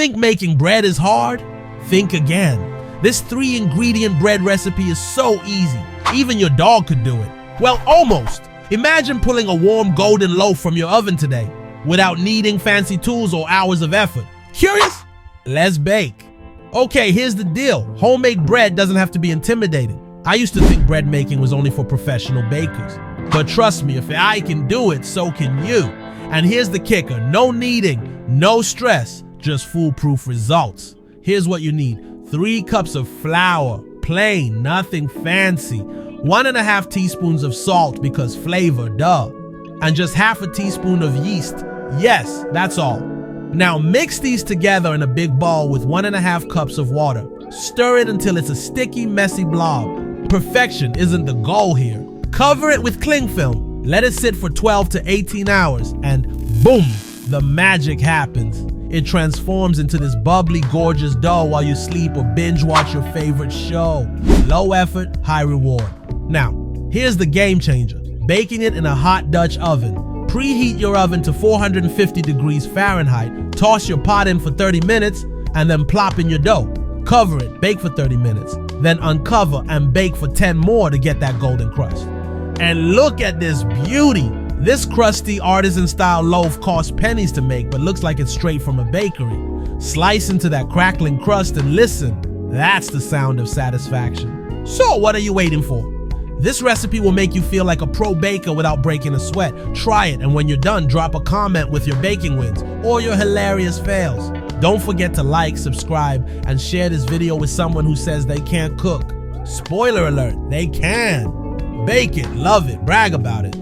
think making bread is hard? Think again. This 3-ingredient bread recipe is so easy. Even your dog could do it. Well, almost. Imagine pulling a warm golden loaf from your oven today without needing fancy tools or hours of effort. Curious? Let's bake. Okay, here's the deal. Homemade bread doesn't have to be intimidating. I used to think bread making was only for professional bakers. But trust me, if I can do it, so can you. And here's the kicker. No kneading, no stress, just foolproof results. Here's what you need. 3 cups of flour, plain, nothing fancy. 1.5 teaspoons of salt because flavor, duh. And just half a teaspoon of yeast. Yes, that's all. Now mix these together in a big bowl with 1.5 cups of water. Stir it until it's a sticky, messy blob. Perfection isn't the goal here. Cover it with cling film. Let it sit for 12 to 18 hours and boom, the magic happens. It transforms into this bubbly, gorgeous dough while you sleep or binge watch your favorite show. Low effort, high reward. Now, here's the game changer. Baking it in a hot Dutch oven. Preheat your oven to 450 degrees Fahrenheit, toss your pot in for 30 minutes, and then plop in your dough. Cover it, bake for 30 minutes, then uncover and bake for 10 more to get that golden crust. And look at this beauty. This crusty artisan-style loaf costs pennies to make, but looks like it's straight from a bakery. Slice into that crackling crust and listen. That's the sound of satisfaction. So what are you waiting for? This recipe will make you feel like a pro baker without breaking a sweat. Try it, and when you're done, drop a comment with your baking wins or your hilarious fails. Don't forget to like, subscribe, and share this video with someone who says they can't cook. Spoiler alert, they can. Bake it, love it, brag about it.